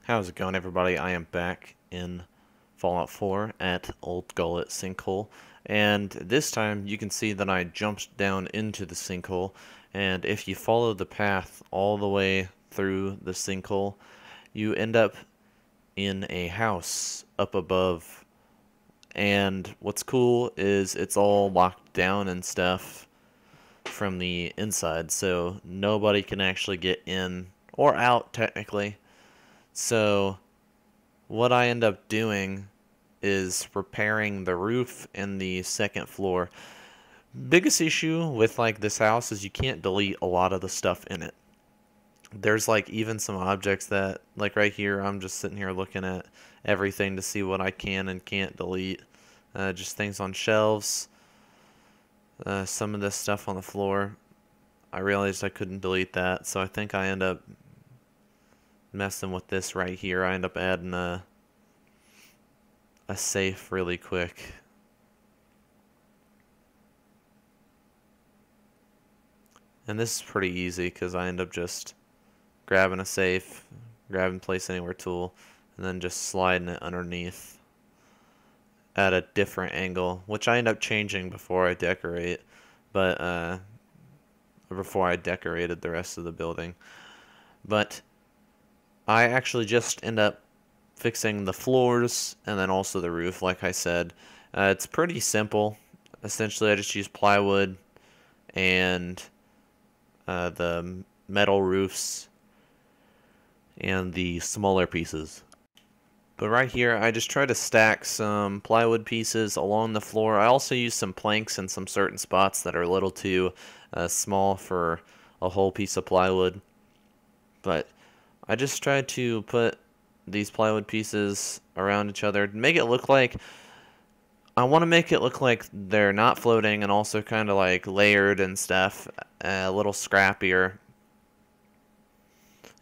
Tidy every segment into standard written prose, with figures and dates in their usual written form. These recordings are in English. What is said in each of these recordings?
How's it going, everybody? I am back in Fallout 4 at Old Gullet Sinkhole, and this time you can see that I jumped down into the sinkhole, and if you follow the path all the way through the sinkhole, you end up in a house up above, and what's cool is it's all locked down and stuff from the inside, so nobody can actually get in or out technically. So what I end up doing is repairing the roof and the second floor. Biggest issue with like this house is you can't delete a lot of the stuff in it. There's like even some objects that like right here I'm just sitting here looking at everything to see what I can and can't delete. Just things on shelves, some of this stuff on the floor. I realized I couldn't delete that, so I think I end up messing with this right here. I end up adding a safe really quick. And this is pretty easy because I end up just grabbing a safe, grabbing place anywhere tool, and then just sliding it underneath at a different angle, which I end up changing before I decorate, but before I decorated the rest of the building. But I actually just end up fixing the floors and then also the roof, like I said. It's pretty simple. Essentially, I just use plywood and the metal roofs and the smaller pieces. But right here, I just try to stack some plywood pieces along the floor. I also use some planks in some certain spots that are a little too small for a whole piece of plywood. But I just try to put these plywood pieces around each other to make it look like, I want to make it look like they're not floating and also kind of like layered and stuff, a little scrappier.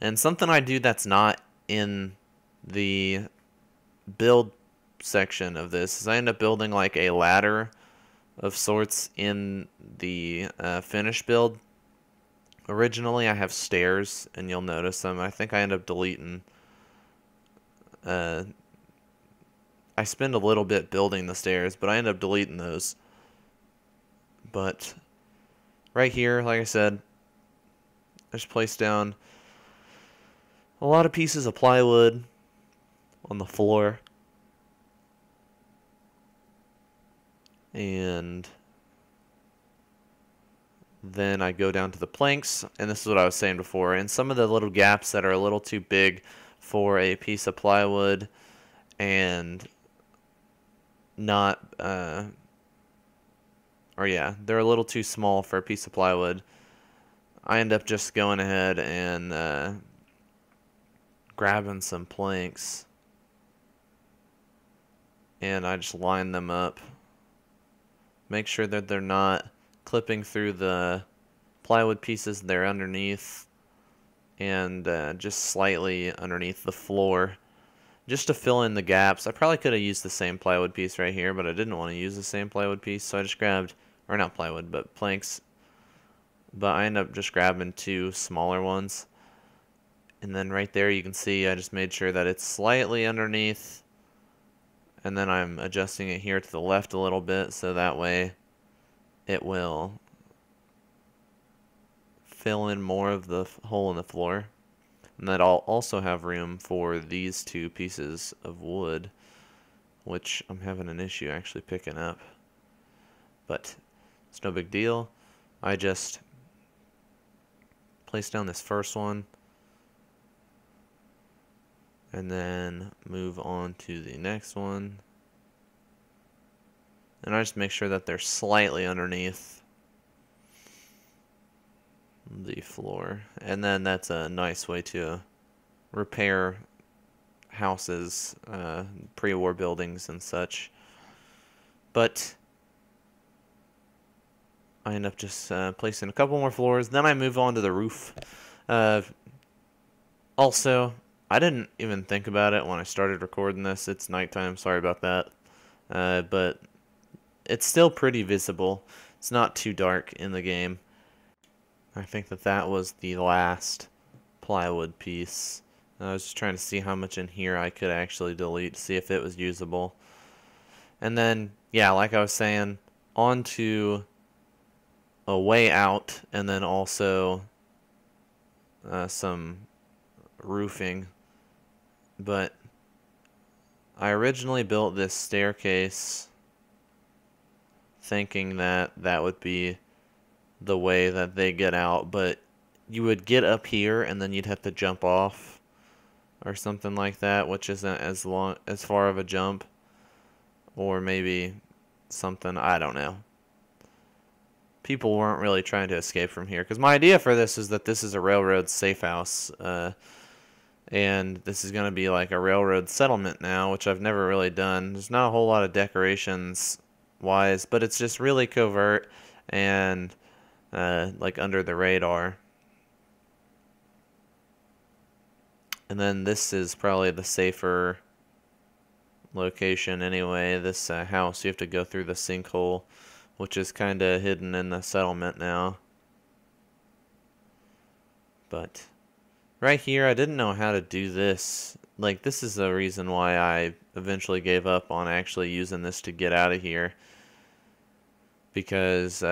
And something I do that's not in the build section of this is I end up building like a ladder of sorts in the finished build. Originally I have stairs, and you'll notice them. I think I end up deleting. I spend a little bit building the stairs, but I end up deleting those. But right here, like I said, I just placed down a lot of pieces of plywood on the floor. And then I go down to the planks, and this is what I was saying before, and some of the little gaps that are a little too big for a piece of plywood and not, or yeah, they're a little too small for a piece of plywood. I end up just going ahead and grabbing some planks, and I just line them up. Make sure that they're not clipping through the plywood pieces they're underneath, and just slightly underneath the floor, just to fill in the gaps. I probably could have used the same plywood piece right here, but I didn't want to use the same plywood piece, so I just grabbed, or not plywood, but planks. But I end up just grabbing two smaller ones, and then right there you can see I just made sure that it's slightly underneath, and then I'm adjusting it here to the left a little bit so that way it will fill in more of the hole in the floor. And that I'll also have room for these two pieces of wood, which I'm having an issue actually picking up. But it's no big deal. I just place down this first one and then move on to the next one. And I just make sure that they're slightly underneath the floor. And then that's a nice way to repair houses, pre-war buildings and such. But I end up just placing a couple more floors. Then I move on to the roof. Also, I didn't even think about it when I started recording this. It's nighttime, sorry about that. But it's still pretty visible. It's not too dark in the game. I think that was the last plywood piece. I was just trying to see how much in here I could actually delete, see if it was usable. And then, yeah, like I was saying, onto a way out, and then also some roofing. But I originally built this staircase thinking that that would be the way that they get out, but you would get up here and then you'd have to jump off or something like that, which isn't as far of a jump, or maybe something, I don't know. People weren't really trying to escape from here, because my idea for this is that this is a railroad safe house, and this is going to be like a railroad settlement now, which I've never really done. There's not a whole lot of decorations wise, but it's just really covert and like under the radar. And then this is probably the safer location anyway. This house, you have to go through the sinkhole, which is kind of hidden in the settlement now. But right here, I didn't know how to do this. Like, this is the reason why I eventually gave up on actually using this to get out of here. Because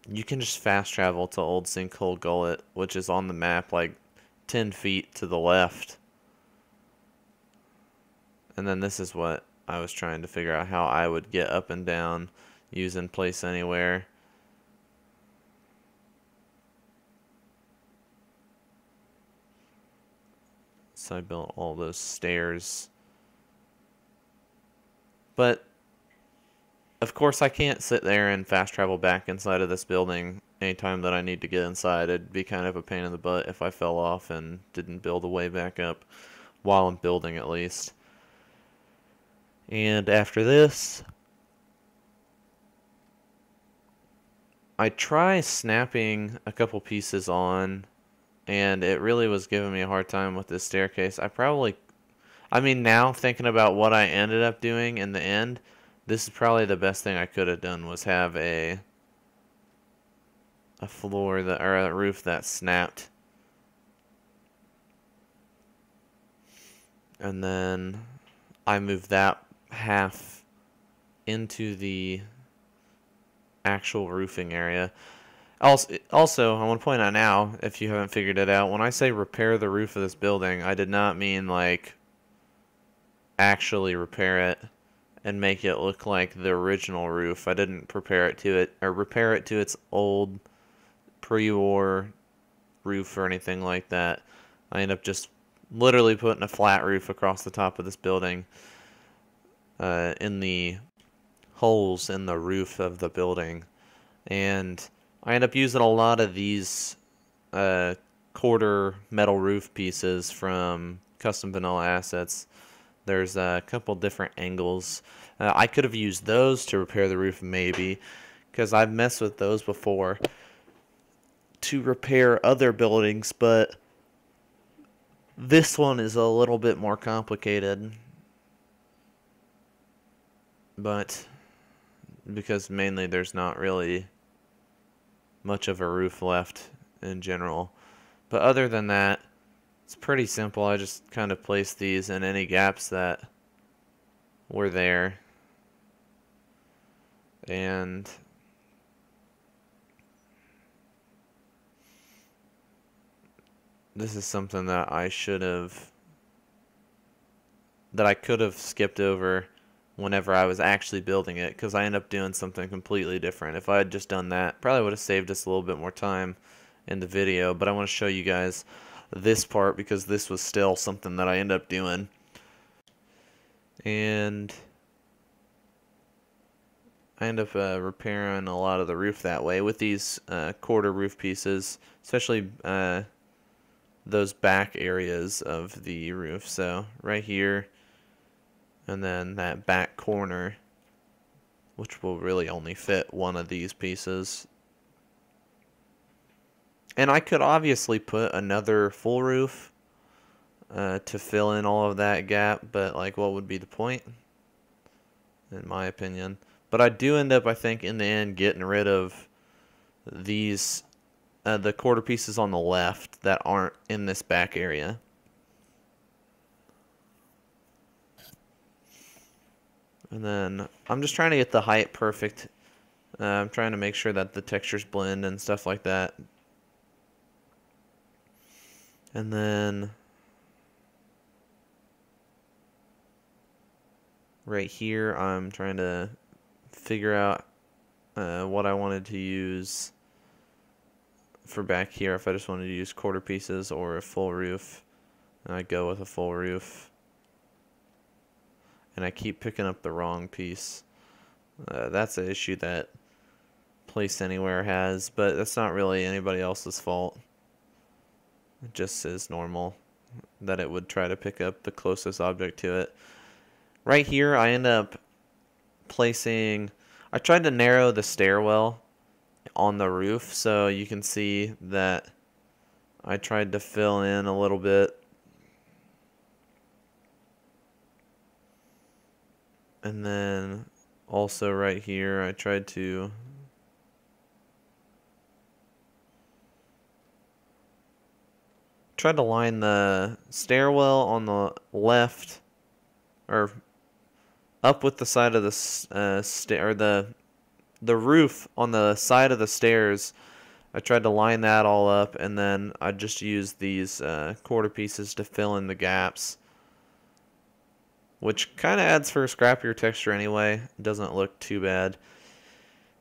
you can just fast travel to Old Sinkhole Gullet, which is on the map like 10 feet to the left. And then this is what I was trying to figure out, how I would get up and down using Place Anywhere. So I built all those stairs. But of course I can't sit there and fast travel back inside of this building anytime that I need to get inside. It'd be kind of a pain in the butt if I fell off and didn't build a way back up while I'm building, at least. And after this, I try snapping a couple pieces on, and it really was giving me a hard time with this staircase. I mean, now thinking about what I ended up doing in the end, this is probably the best thing I could have done, was have a floor that, or a roof that snapped. And then I moved that half into the actual roofing area. Also, I want to point out now, if you haven't figured it out, when I say repair the roof of this building, I did not mean like actually repair it and make it look like the original roof. I didn't repair it to its old pre-war roof or anything like that. I ended up just literally putting a flat roof across the top of this building, in the holes in the roof of the building. And I end up using a lot of these quarter metal roof pieces from Custom Vanilla Assets. There's a couple different angles. I could have used those to repair the roof, maybe, because I've messed with those before to repair other buildings, but this one is a little bit more complicated. But because mainly there's not really much of a roof left in general. But other than that, it's pretty simple. I just kind of placed these in any gaps that were there. And this is something that I could have skipped over whenever I was actually building it, because I ended up doing something completely different. If I had just done that, probably would have saved us a little bit more time in the video, but I want to show you guys this part because this was still something that I ended up doing. And I end up repairing a lot of the roof that way with these quarter roof pieces, especially those back areas of the roof. So right here, and then that back corner, which will really only fit one of these pieces. And I could obviously put another full roof to fill in all of that gap, but like, what would be the point, in my opinion? But I do end up, I think, in the end, getting rid of these, the quarter pieces on the left that aren't in this back area. And then I'm just trying to get the height perfect. I'm trying to make sure that the textures blend and stuff like that. And then right here, I'm trying to figure out what I wanted to use for back here, if I just wanted to use quarter pieces or a full roof. And I go with a full roof. And I keep picking up the wrong piece. That's an issue that Place Anywhere has, but that's not really anybody else's fault. It just is normal that it would try to pick up the closest object to it. Right here, I end up placing... I tried to narrow the stairwell on the roof, so you can see that I tried to fill in a little bit. And then also right here, I tried to line the stairwell on the left, or up with the side of the the roof on the side of the stairs. I tried to line that all up, and then I just used these quarter pieces to fill in the gaps, which kind of adds for a scrappier texture anyway. It doesn't look too bad.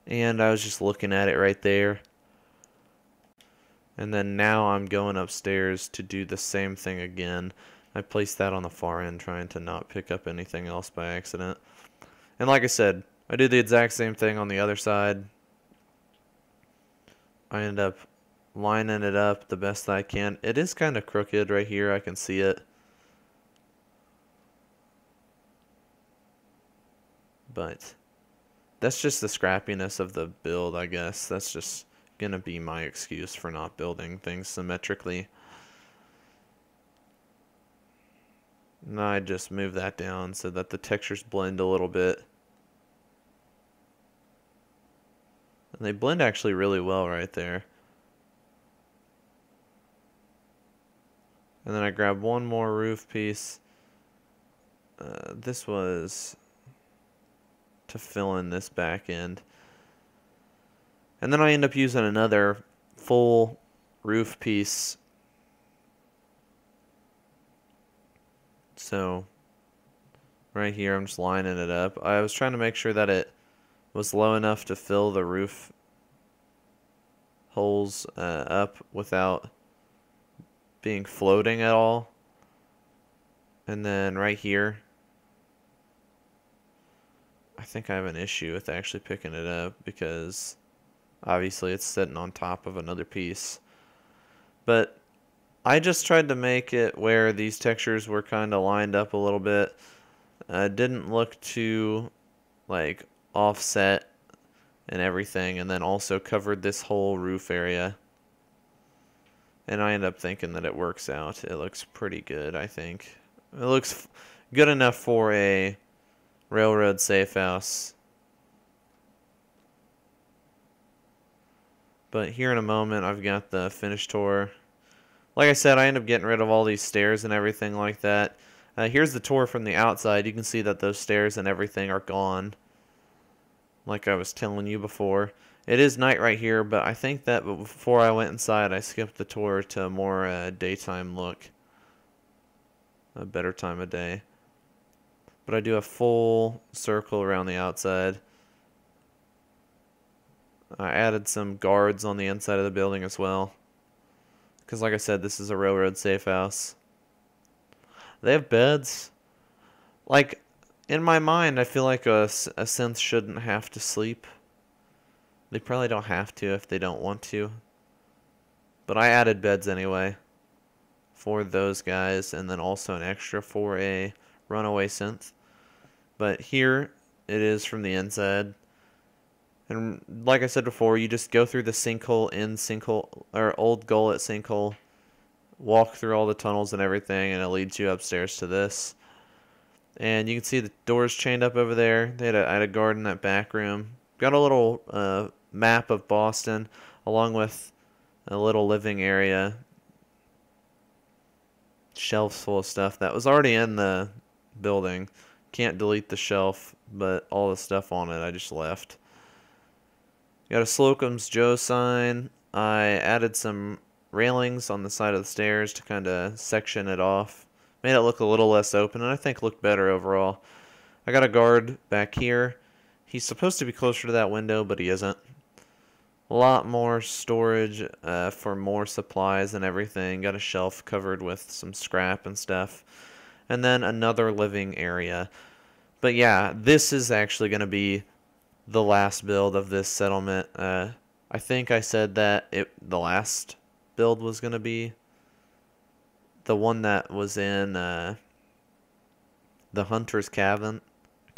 And I was just looking at it right there. And then now I'm going upstairs to do the same thing again. I placed that on the far end, trying to not pick up anything else by accident. And like I said, I do the exact same thing on the other side. I end up lining it up the best I can. It is kind of crooked right here. I can see it. But that's just the scrappiness of the build, I guess. That's just gonna be my excuse for not building things symmetrically. And I just move that down so that the textures blend a little bit. And they blend actually really well right there. And then I grab one more roof piece. This was to fill in this back end. And then I end up using another full roof piece. So right here I'm just lining it up. I was trying to make sure that it was low enough to fill the roof holes up without being floating at all. And then right here, I think I have an issue with actually picking it up because obviously it's sitting on top of another piece. But I just tried to make it where these textures were kind of lined up a little bit. Didn't look too like offset and everything, and then also covered this whole roof area. And I end up thinking that it works out. It looks pretty good, I think. It looks good enough for a railroad safe house. But here in a moment, I've got the finished tour. Like I said, I end up getting rid of all these stairs and everything like that. Here's the tour from the outside. You can see that those stairs and everything are gone, like I was telling you before. It is night right here, but I think that before I went inside, I skipped the tour to a more daytime look. A better time of day. But I do a full circle around the outside. I added some guards on the inside of the building as well. Because like I said, this is a railroad safe house. They have beds. Like, in my mind, I feel like a synth shouldn't have to sleep. They probably don't have to if they don't want to. But I added beds anyway for those guys, and then also an extra for a runaway synth. But here it is from the inside. And like I said before, you just go through the sinkhole in Sinkhole, or old gullet Sinkhole, walk through all the tunnels and everything, and it leads you upstairs to this. And you can see the doors chained up over there. I had a guard in that back room. Got a little map of Boston, along with a little living area. Shelves full of stuff that was already in the building. Can't delete the shelf, but all the stuff on it I just left. Got a Slocum's Joe sign. I added some railings on the side of the stairs to kind of section it off. Made it look a little less open, and I think looked better overall. I got a guard back here. He's supposed to be closer to that window, but he isn't. A lot more storage for more supplies and everything. Got a shelf covered with some scrap and stuff. And then another living area. But yeah, this is actually going to be the last build of this settlement. I think I said that the last build was going to be the one that was in the Hunter's Cavern.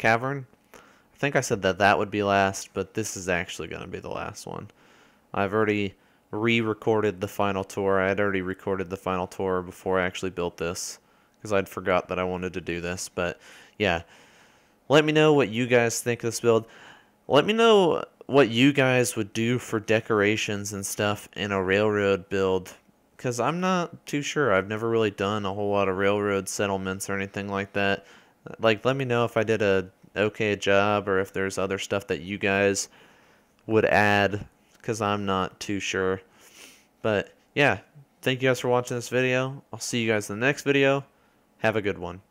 I think I said that that would be last, but this is actually going to be the last one. I've already re-recorded the final tour. I had already recorded the final tour before I actually built this, because I'd forgot that I wanted to do this. But yeah, let me know what you guys think of this build. Let me know what you guys would do for decorations and stuff in a railroad build, because I'm not too sure. I've never really done a whole lot of railroad settlements or anything like that. Like, let me know if I did a okay job, or if there's other stuff that you guys would add, because I'm not too sure. But yeah, thank you guys for watching this video. I'll see you guys in the next video. Have a good one.